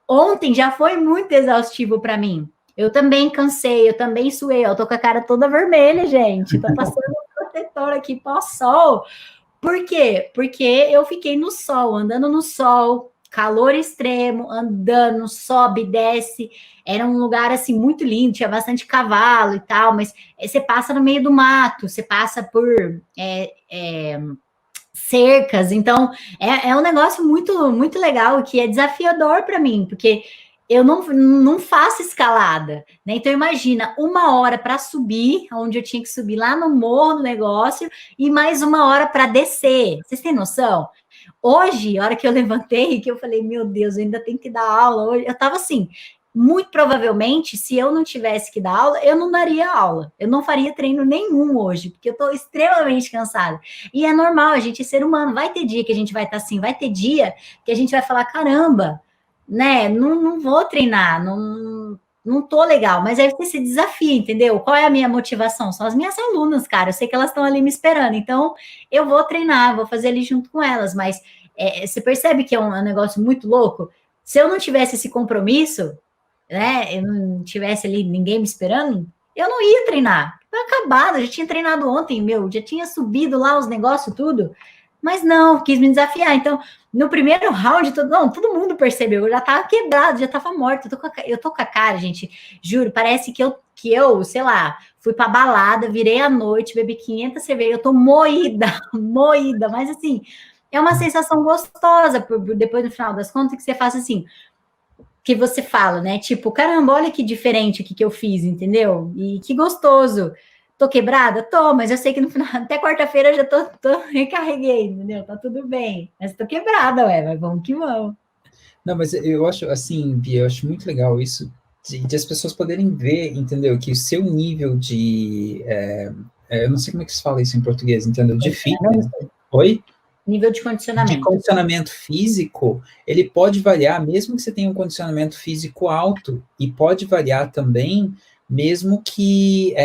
ontem já foi muito exaustivo para mim. Eu também cansei, eu também suei, eu tô com a cara toda vermelha, gente. Tô passando um protetor aqui pós-sol. Por quê? Porque eu fiquei no sol, andando no sol, calor extremo, andando, sobe, desce. Era um lugar, assim, muito lindo, tinha bastante cavalo e tal, mas você passa no meio do mato, você passa por cercas, então é um negócio muito, muito legal, que é desafiador para mim, porque eu não faço escalada, né? Então imagina, 1 hora para subir, onde eu tinha que subir lá no morro do negócio, e mais 1 hora para descer. Vocês têm noção? Hoje, a hora que eu levantei, que eu falei, meu Deus, eu ainda tenho que dar aula hoje, eu estava assim, muito provavelmente, se eu não tivesse que dar aula, eu não daria aula, eu não faria treino nenhum hoje, porque eu estou extremamente cansada. E é normal, a gente é ser humano, vai ter dia que a gente vai estar assim, vai ter dia que a gente vai falar, caramba, né, não vou treinar, não tô legal, mas aí você se desafia, entendeu? Qual é a minha motivação? São as minhas alunas, cara, eu sei que elas estão ali me esperando, então eu vou treinar, vou fazer ali junto com elas, mas você percebe que é um negócio muito louco? Se eu não tivesse esse compromisso, né, eu não tivesse ali ninguém me esperando, eu não ia treinar. Foi acabado, eu já tinha treinado ontem, já tinha subido lá os negócios, tudo, mas não, quis me desafiar. Então, no primeiro round, todo mundo percebeu, eu já tava quebrado, já tava morto. Eu tô com a cara, gente, juro, parece que eu, sei lá, fui pra balada, virei à noite, bebi 500 cervejas, eu tô moída, moída, mas assim, é uma sensação gostosa, depois no final das contas, que você faz assim, que você fala, né? Tipo, caramba, olha que diferente o que eu fiz, entendeu? E que gostoso. Tô quebrada? Tô, mas eu sei que no final, até quarta-feira eu já tô recarreguei, entendeu? Tá tudo bem. Mas tô quebrada, ué, mas vamos que vamos. Não, mas eu acho, assim, Bia, eu acho muito legal isso, de as pessoas poderem ver, entendeu? Que o seu nível eu não sei como é que se fala isso em português, entendeu? De fitness. Oi? Nível de De condicionamento. condicionamento físico, ele pode variar, mesmo que você tenha um condicionamento físico alto, e pode variar também, mesmo que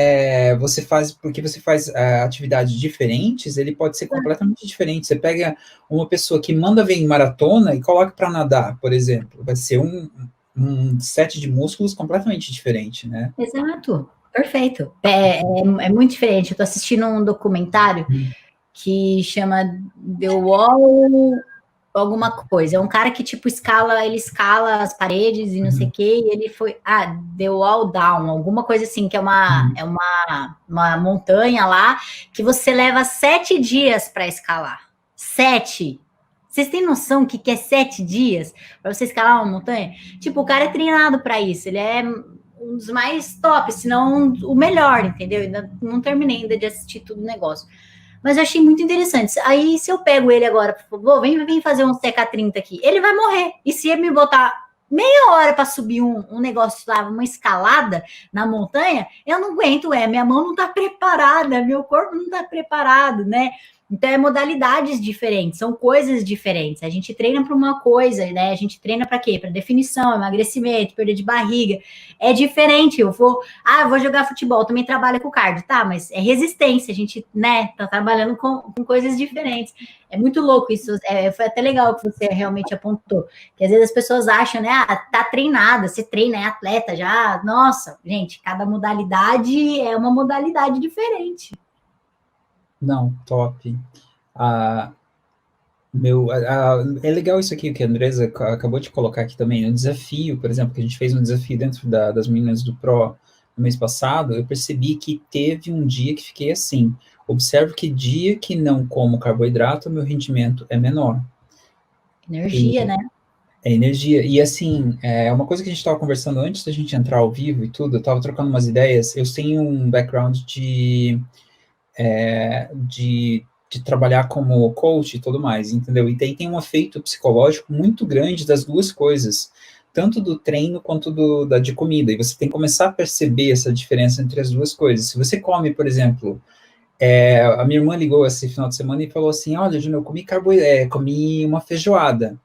porque você faz atividades diferentes, ele pode ser completamente diferente. Você pega uma pessoa que manda ver em maratona e coloca para nadar, por exemplo, vai ser um set de músculos completamente diferente, né? Exato, perfeito. É muito diferente. Eu tô assistindo um documentário que chama The Wall alguma coisa. É um cara que, tipo, ele escala as paredes e não sei o quê, e ele foi, The Wall Down, alguma coisa assim, que é uma montanha lá, que você leva 7 dias para escalar. 7. Vocês têm noção que é 7 dias para você escalar uma montanha? Tipo, o cara é treinado para isso, ele é um dos mais top, se não o melhor, entendeu? Ainda não terminei ainda de assistir tudo o negócio. Mas eu achei muito interessante. Aí, se eu pego ele agora, por favor, vem fazer um CK30 aqui, ele vai morrer. E se ele me botar meia hora para subir um negócio lá, uma escalada na montanha, eu não aguento, minha mão não está preparada, meu corpo não está preparado, né? Então, é modalidades diferentes, são coisas diferentes. A gente treina para uma coisa, né? A gente treina para quê? Para definição, emagrecimento, perda de barriga. É diferente. Eu vou jogar futebol, também trabalho com cardio, tá? Mas é resistência, a gente, né, tá trabalhando com coisas diferentes. É muito louco isso. Foi até legal que você realmente apontou. Que às vezes as pessoas acham, né? Tá treinada, você treina, é atleta já. Nossa, gente, cada modalidade é uma modalidade diferente. Não, top. Ah, é legal isso aqui que a Andresa acabou de colocar aqui também. Um desafio, por exemplo, que a gente fez um desafio dentro das meninas do Pro no mês passado, eu percebi que teve um dia que fiquei assim. Observo que dia que não como carboidrato, meu rendimento é menor. Energia, né? É energia. E assim, é uma coisa que a gente estava conversando antes da gente entrar ao vivo e tudo, eu estava trocando umas ideias. Eu tenho um background de trabalhar como coach e tudo mais, entendeu? E daí tem um efeito psicológico muito grande das duas coisas, tanto do treino quanto de comida, e você tem que começar a perceber essa diferença entre as duas coisas. Se você come, por exemplo, a minha irmã ligou esse final de semana e falou assim, olha, Júnior, eu comi uma feijoada.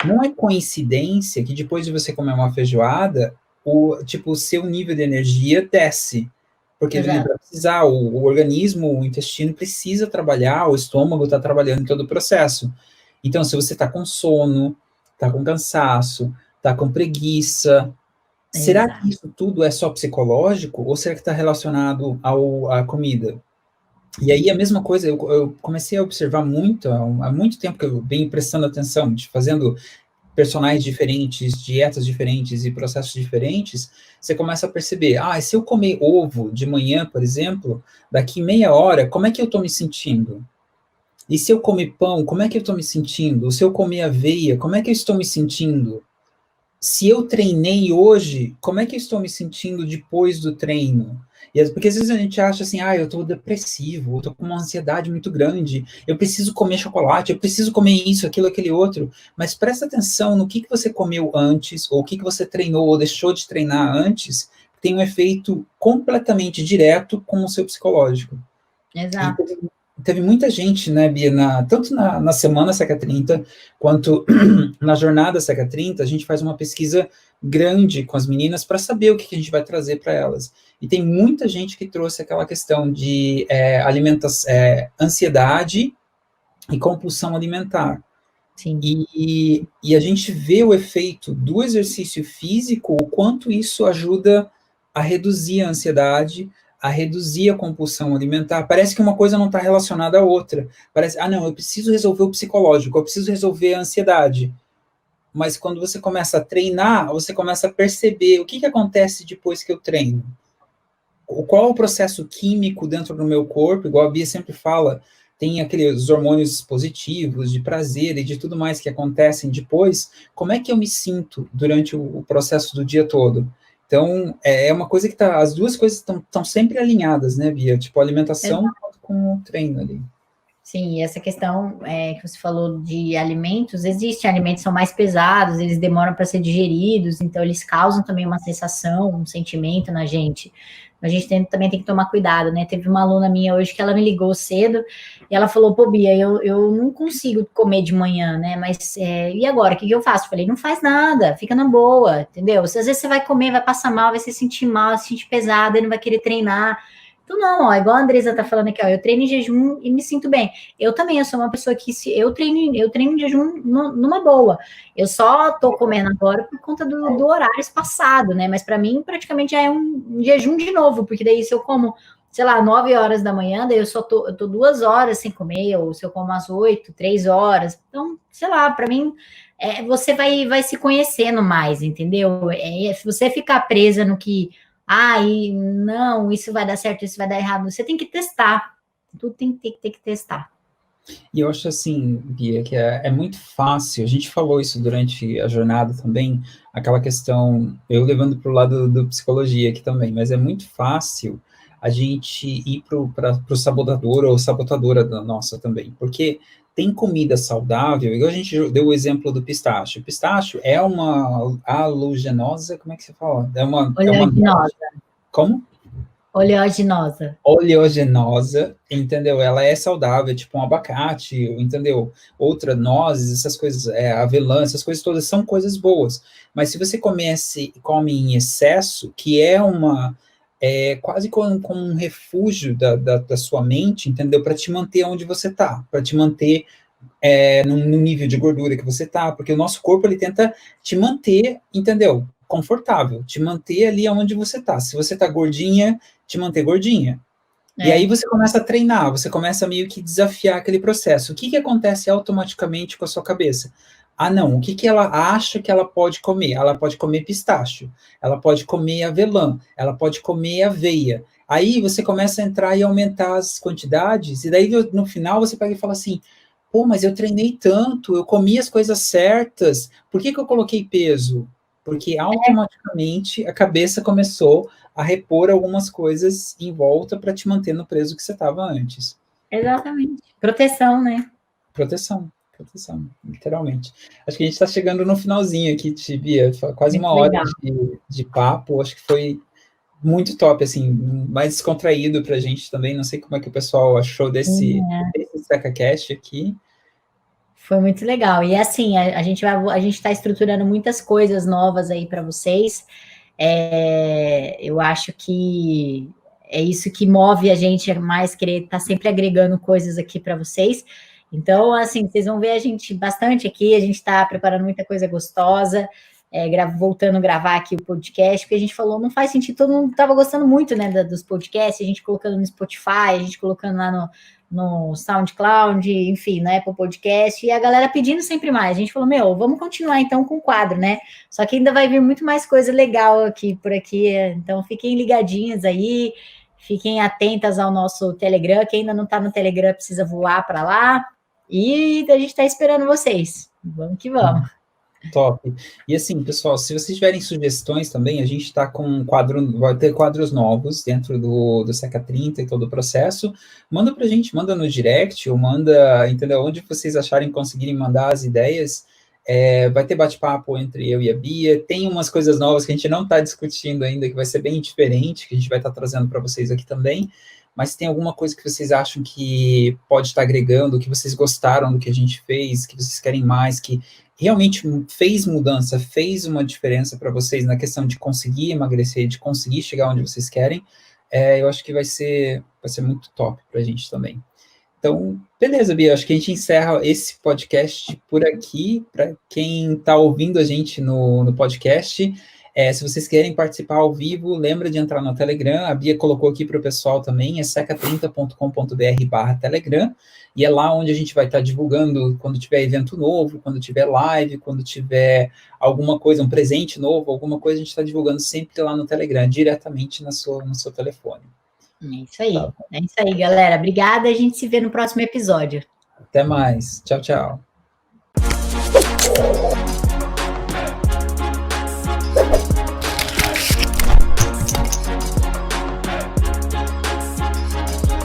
Não é coincidência que depois de você comer uma feijoada, o seu nível de energia desce, porque ele vai precisar, o organismo, o intestino precisa trabalhar, o estômago está trabalhando em todo o processo. Então, se você está com sono, está com cansaço, está com preguiça, será que isso tudo é só psicológico ou será que está relacionado à comida? E aí a mesma coisa, eu comecei a observar muito, há muito tempo que eu venho prestando atenção, fazendo personagens diferentes, dietas diferentes e processos diferentes, você começa a perceber, se eu comer ovo de manhã, por exemplo, daqui meia hora, como é que eu estou me sentindo? E se eu comer pão, como é que eu estou me sentindo? Se eu comer aveia, como é que eu estou me sentindo? Se eu treinei hoje, como é que eu estou me sentindo depois do treino? Porque às vezes a gente acha assim, eu estou depressivo, eu estou com uma ansiedade muito grande, eu preciso comer chocolate, eu preciso comer isso, aquilo, aquele outro. Mas presta atenção no que você comeu antes, ou o que você treinou ou deixou de treinar antes, tem um efeito completamente direto com o seu psicológico. Exato. Teve muita gente, né, Bia, tanto na Semana Seca 30, quanto na Jornada Seca 30, a gente faz uma pesquisa grande com as meninas para saber o que a gente vai trazer para elas. E tem muita gente que trouxe aquela questão de ansiedade e compulsão alimentar. Sim. E a gente vê o efeito do exercício físico, o quanto isso ajuda a reduzir a ansiedade, a reduzir a compulsão alimentar. Parece que uma coisa não está relacionada à outra. Parece, não, eu preciso resolver o psicológico, eu preciso resolver a ansiedade. Mas quando você começa a treinar, você começa a perceber o que acontece depois que eu treino. Qual é o processo químico dentro do meu corpo, igual a Bia sempre fala, tem aqueles hormônios positivos, de prazer e de tudo mais que acontecem depois, como é que eu me sinto durante o processo do dia todo? Então, é uma coisa que as duas coisas estão sempre alinhadas, né, Bia? Tipo, a alimentação com o treino ali. Sim, e essa questão que você falou de alimentos, existem alimentos que são mais pesados, eles demoram para ser digeridos, então eles causam também uma sensação, um sentimento na gente. A gente também tem que tomar cuidado, né? Teve uma aluna minha hoje que ela me ligou cedo e ela falou, pô, Bia, eu não consigo comer de manhã, né? Mas e agora? O que eu faço? Eu falei, não faz nada, fica na boa, entendeu? Às vezes você vai comer, vai passar mal, vai se sentir mal, vai se sentir pesado, e não vai querer treinar. Então, não, igual a Andresa tá falando aqui, eu treino em jejum e me sinto bem. Eu também, eu sou uma pessoa que eu treino em jejum numa boa. Eu só tô comendo agora por conta do horário espaçado, né? Mas para mim, praticamente já é um jejum de novo, porque daí se eu como, sei lá, 9 horas da manhã, daí eu tô 2 horas sem comer, ou se eu como às 8, 3 horas. Então, sei lá, para mim, você vai se conhecendo mais, entendeu? Se você ficar presa no que e não, isso vai dar certo, isso vai dar errado. Você tem que testar. Tudo tem que testar. E eu acho assim, Bia, que é muito fácil, a gente falou isso durante a jornada também, aquela questão, eu levando para o lado do psicologia aqui também, mas é muito fácil a gente ir para o sabotador ou sabotadora da nossa também, porque tem comida saudável, igual a gente deu o exemplo do pistache. O pistache é uma halogenosa, como é que você fala? Oleaginosa. Como? Oleaginosa. Oleaginosa, entendeu? Ela é saudável, tipo um abacate, entendeu? Outra, nozes, essas coisas, avelã, essas coisas todas são coisas boas. Mas se você come em excesso, que quase como um refúgio da sua mente, entendeu? Para te manter onde você está, para te manter no nível de gordura que você está, porque o nosso corpo ele tenta te manter, entendeu? Confortável, te manter ali onde você está. Se você está gordinha, te manter gordinha. E aí você começa a treinar, você começa a meio que desafiar aquele processo. O que acontece automaticamente com a sua cabeça? Não, o que ela acha que ela pode comer? Ela pode comer pistache, ela pode comer avelã, ela pode comer aveia. Aí você começa a entrar e aumentar as quantidades, e daí no final você pega e fala assim, pô, mas eu treinei tanto, eu comi as coisas certas, por que eu coloquei peso? Porque automaticamente a cabeça começou a repor algumas coisas em volta para te manter no preso que você estava antes. Exatamente. Proteção, né? Proteção, literalmente. Acho que a gente está chegando no finalzinho aqui, Bia, quase uma hora de papo, acho que foi muito top, assim, mais descontraído para a gente também, não sei como é que o pessoal achou desse SecaCast aqui. Foi muito legal. E assim, a gente está estruturando muitas coisas novas aí para vocês. Eu acho que é isso que move a gente mais querer estar sempre agregando coisas aqui para vocês. Então, assim, vocês vão ver a gente bastante aqui. A gente está preparando muita coisa gostosa. Voltando a gravar aqui o podcast, porque a gente falou, não faz sentido, todo mundo estava gostando muito, né, dos podcasts, a gente colocando no Spotify, a gente colocando lá no SoundCloud, enfim, na Apple Podcast, e a galera pedindo sempre mais. A gente falou, vamos continuar então com o quadro, né? Só que ainda vai vir muito mais coisa legal aqui por aqui, então fiquem ligadinhos aí, fiquem atentas ao nosso Telegram. Quem ainda não está no Telegram precisa voar para lá, e a gente está esperando vocês. Vamos que vamos. Top. E assim, pessoal, se vocês tiverem sugestões também, a gente está com um quadro, vai ter quadros novos dentro do Seca 30 e todo o processo. Manda pra gente, manda no direct, ou manda, entendeu? Onde vocês acharem conseguirem mandar as ideias. Vai ter bate-papo entre eu e a Bia. Tem umas coisas novas que a gente não está discutindo ainda, que vai ser bem diferente, que a gente vai estar trazendo para vocês aqui também. Mas tem alguma coisa que vocês acham que pode estar agregando, que vocês gostaram do que a gente fez, que vocês querem mais, que realmente fez mudança, fez uma diferença para vocês na questão de conseguir emagrecer, de conseguir chegar onde vocês querem, eu acho que vai ser muito top para a gente também. Então, beleza, Bia, acho que a gente encerra esse podcast por aqui. Para quem está ouvindo a gente no podcast, se vocês querem participar ao vivo, lembra de entrar no Telegram. A Bia colocou aqui para o pessoal também, é seca30.com.br/Telegram, e é lá onde a gente vai estar divulgando quando tiver evento novo, quando tiver live, quando tiver alguma coisa, um presente novo, alguma coisa, a gente está divulgando sempre lá no Telegram, diretamente no seu telefone. É isso aí. Tá. É isso aí, galera. Obrigada. A gente se vê no próximo episódio. Até mais. Tchau, tchau.